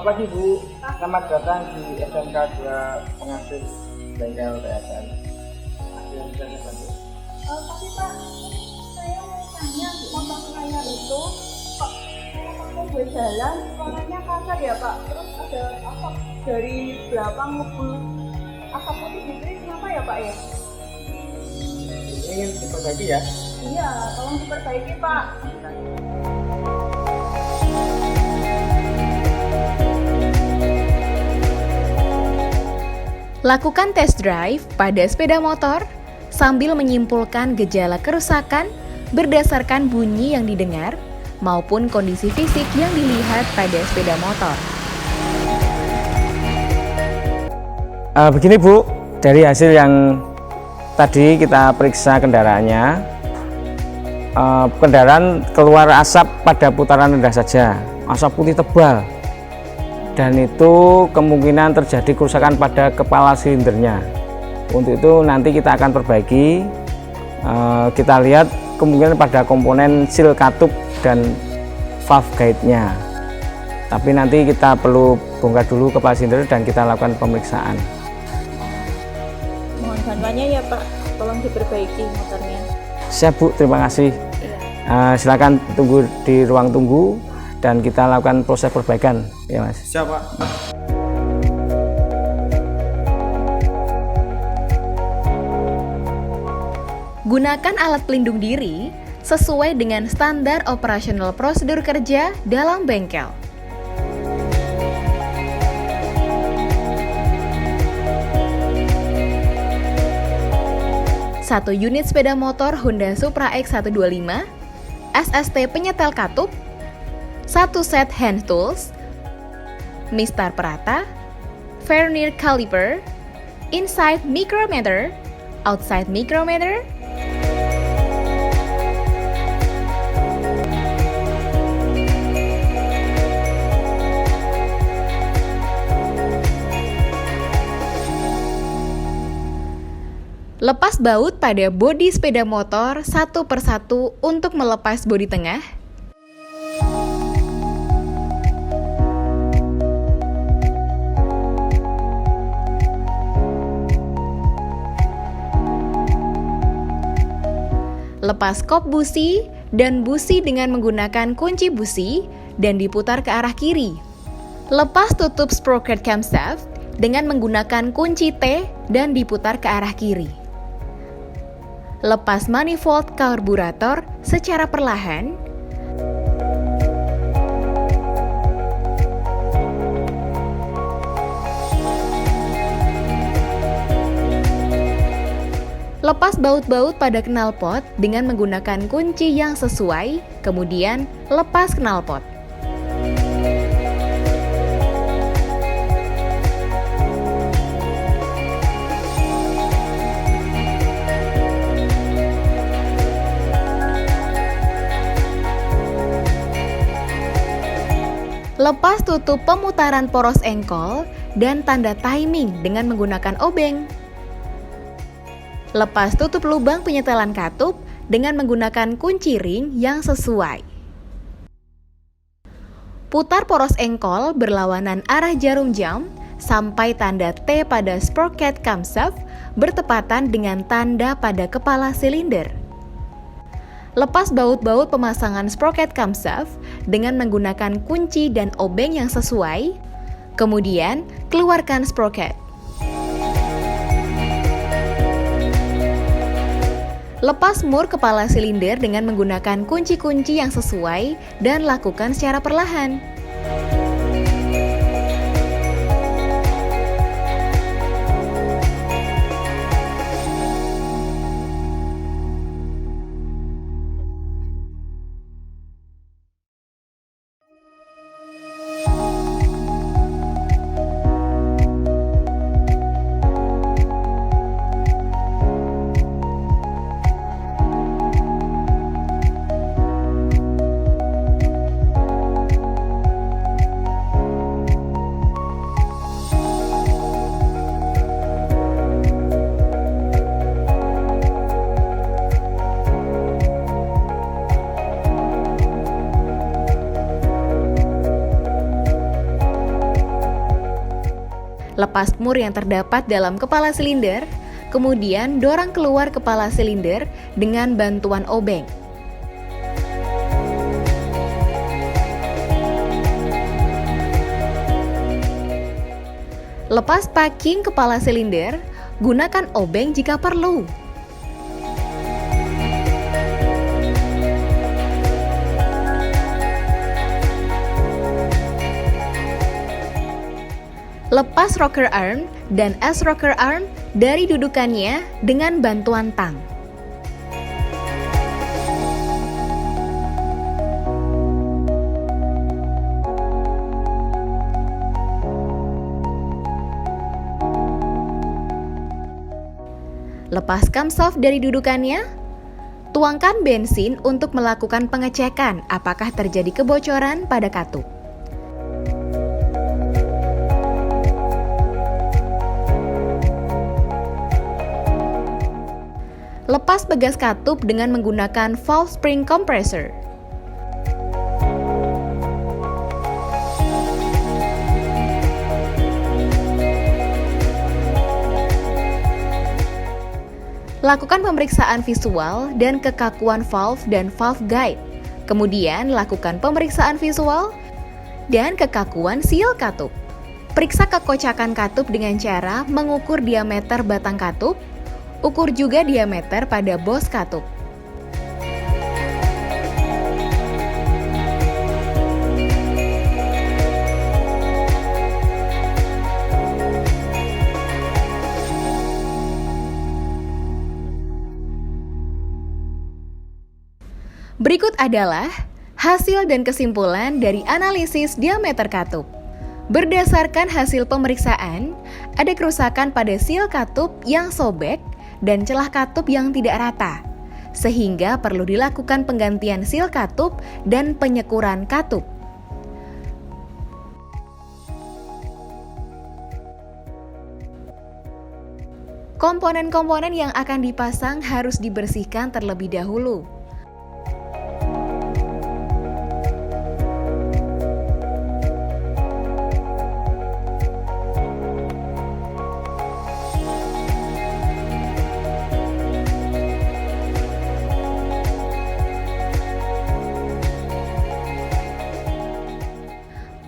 pagi Bu, selamat datang di SMK 2 Pengasuh Bengkel TSN. Tapi Pak, saya mau tanya, motor saya itu kok saya mau berjalan, suaranya kasar ya Pak. Terus ada asap dari belakang ngebul, asap putih gitu, kenapa ya Pak ya? Ingin diperbaiki ya? Iya, tolong diperbaiki Pak. Lakukan test drive pada sepeda motor sambil menyimpulkan gejala kerusakan berdasarkan bunyi yang didengar maupun kondisi fisik yang dilihat pada sepeda motor. Begini Bu, dari hasil yang tadi kita periksa kendaraannya, kendaraan keluar asap pada putaran rendah saja, asap putih tebal. Dan itu kemungkinan terjadi kerusakan pada kepala silindernya. Untuk itu nanti kita akan perbaiki. Kita lihat kemungkinan pada komponen seal katup dan valve guide-nya. Tapi nanti kita perlu bongkar dulu kepala silinder dan kita lakukan pemeriksaan. Mohon bantuannya ya Pak, tolong diperbaiki motornya. Siap Bu, terima kasih. Silakan tunggu di ruang tunggu dan kita lakukan proses perbaikan ya Mas. Siap Pak. Gunakan alat pelindung diri sesuai dengan standar operasional prosedur kerja dalam bengkel. Satu unit sepeda motor Honda Supra X125, SST penyetel katup, 1 set hand tools, mistar perata, vernier caliper, inside micrometer, outside micrometer, lepas baut pada bodi sepeda motor satu persatu untuk melepas bodi tengah. Lepas kop busi dan busi dengan menggunakan kunci busi dan diputar ke arah kiri. Lepas tutup sprocket camshaft dengan menggunakan kunci T dan diputar ke arah kiri. Lepas manifold karburator secara perlahan. Lepas baut-baut pada knalpot dengan menggunakan kunci yang sesuai, kemudian lepas knalpot. Lepas tutup pemutaran poros engkol dan tanda timing dengan menggunakan obeng. Lepas tutup lubang penyetelan katup dengan menggunakan kunci ring yang sesuai. Putar poros engkol berlawanan arah jarum jam sampai tanda T pada sprocket camshaft bertepatan dengan tanda pada kepala silinder. Lepas baut-baut pemasangan sprocket camshaft dengan menggunakan kunci dan obeng yang sesuai. Kemudian, keluarkan sprocket. Lepas mur kepala silinder dengan menggunakan kunci-kunci yang sesuai dan lakukan secara perlahan. Lepas mur yang terdapat dalam kepala silinder, kemudian dorong keluar kepala silinder dengan bantuan obeng. Lepas packing kepala silinder, gunakan obeng jika perlu. Lepas rocker arm dan S rocker arm dari dudukannya dengan bantuan tang. Lepas camshaft dari dudukannya, tuangkan bensin untuk melakukan pengecekan apakah terjadi kebocoran pada katup. Lepas pegas katup dengan menggunakan valve spring compressor. Lakukan pemeriksaan visual dan kekakuan valve dan valve guide. Kemudian lakukan pemeriksaan visual dan kekakuan seal katup. Periksa kekocakan katup dengan cara mengukur diameter batang katup. Ukur juga diameter pada bos katup. Berikut adalah hasil dan kesimpulan dari analisis diameter katup. Berdasarkan hasil pemeriksaan, ada kerusakan pada seal katup yang sobek dan celah katup yang tidak rata, sehingga perlu dilakukan penggantian seal katup dan penyekuran katup. Komponen-komponen yang akan dipasang harus dibersihkan terlebih dahulu.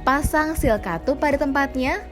Pasang seal katup pada tempatnya.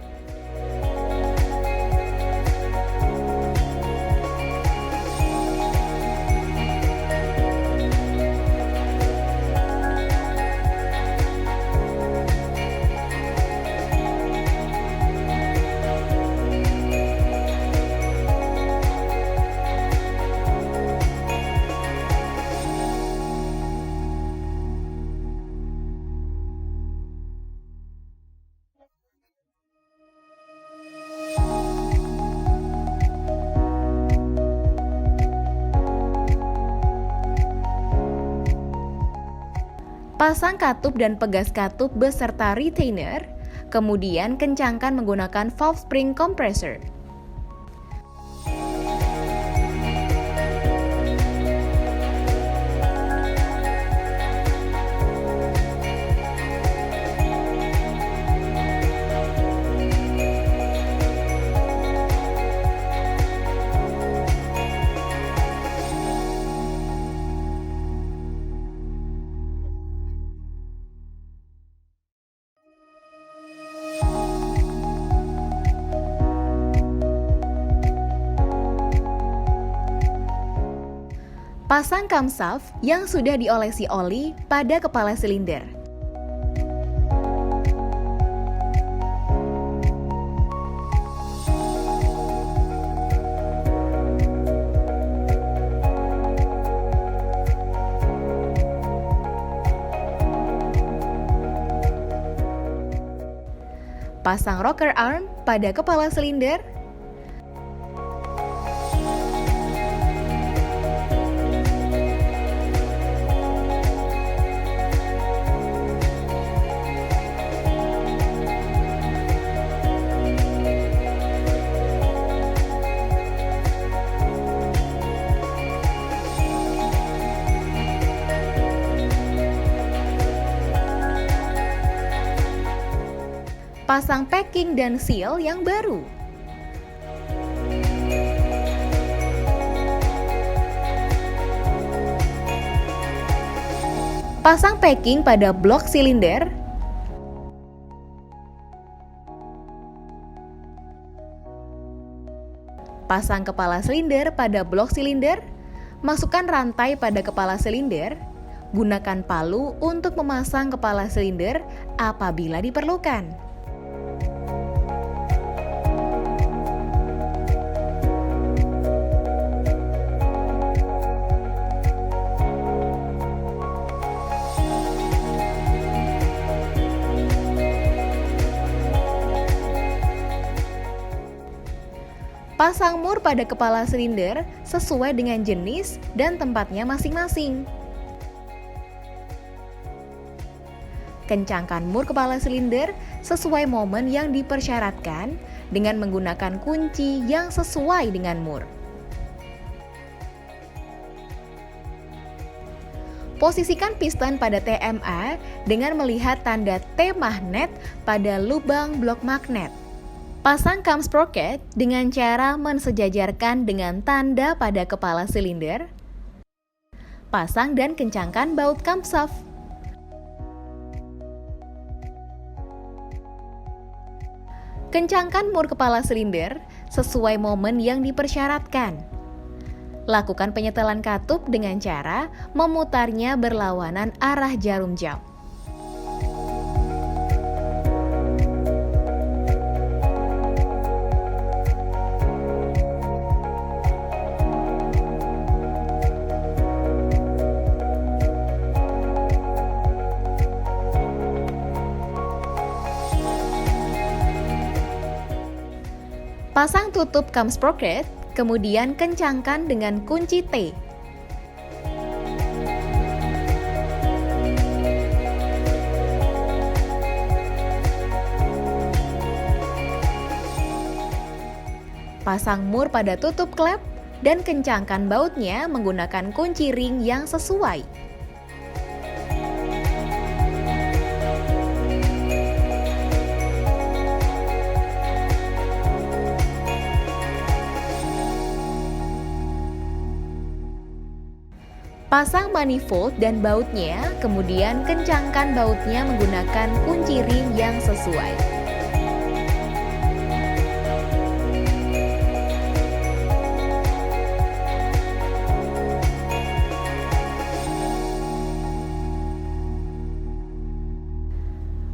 Pasang katup dan pegas katup beserta retainer, kemudian kencangkan menggunakan valve spring compressor. Pasang camshaft yang sudah diolesi oli pada kepala silinder. Pasang rocker arm pada kepala silinder. pasang packing dan seal yang baru. Pasang packing pada blok silinder. Pasang kepala silinder pada blok silinder. Masukkan rantai pada kepala silinder. Gunakan palu untuk memasang kepala silinder apabila diperlukan. Pasang mur pada kepala silinder sesuai dengan jenis dan tempatnya masing-masing. Kencangkan mur kepala silinder sesuai momen yang dipersyaratkan dengan menggunakan kunci yang sesuai dengan mur. Posisikan piston pada TMA dengan melihat tanda T magnet pada lubang blok magnet. Pasang cam sprocket dengan cara mensejajarkan dengan tanda pada kepala silinder. Pasang dan kencangkan baut camshaft. Kencangkan mur kepala silinder sesuai momen yang dipersyaratkan. Lakukan penyetelan katup dengan cara memutarnya berlawanan arah jarum jam. Pasang tutup cam sprocket, kemudian kencangkan dengan kunci T. Pasang mur pada tutup klep dan kencangkan bautnya menggunakan kunci ring yang sesuai. Pasang manifold dan bautnya, kemudian kencangkan bautnya menggunakan kunci ring yang sesuai.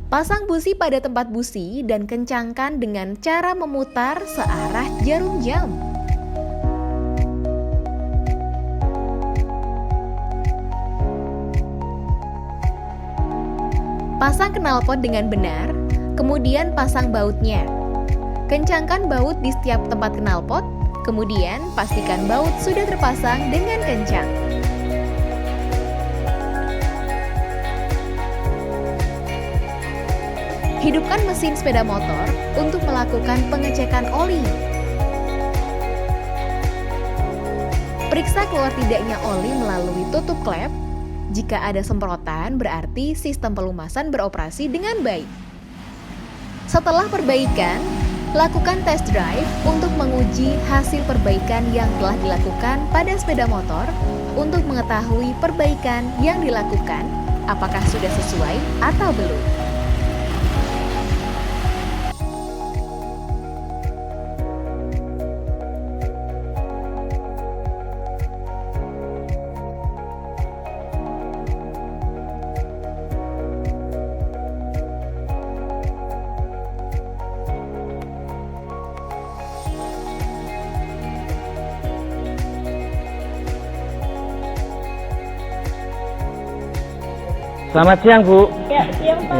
Pasang busi pada tempat busi dan kencangkan dengan cara memutar searah jarum jam. Pasang knalpot dengan benar, kemudian pasang bautnya. Kencangkan baut di setiap tempat knalpot, kemudian pastikan baut sudah terpasang dengan kencang. Hidupkan mesin sepeda motor untuk melakukan pengecekan oli. Periksa keluar tidaknya oli melalui tutup klep. Jika ada semprotan, berarti sistem pelumasan beroperasi dengan baik. Setelah perbaikan, lakukan test drive untuk menguji hasil perbaikan yang telah dilakukan pada sepeda motor untuk mengetahui perbaikan yang dilakukan apakah sudah sesuai atau belum. Selamat siang, Bu. Ya, siang Pak.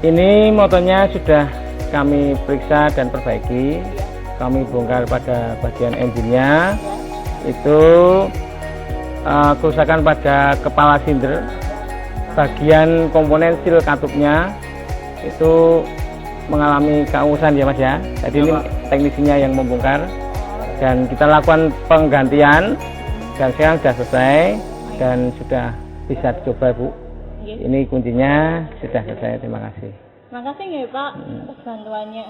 Ini motornya sudah kami periksa dan perbaiki. Kami bongkar pada bagian engine-nya. Itu kerusakan pada kepala silinder. Bagian komponen seal katupnya itu mengalami keangusan ya Mas ya. Jadi ini teknisinya yang membongkar dan kita lakukan penggantian dan sekarang sudah selesai dan sudah bisa dicoba Bu. Ini kuncinya sudah selesai, terima kasih. Makasih ya Pak atas bantuannya.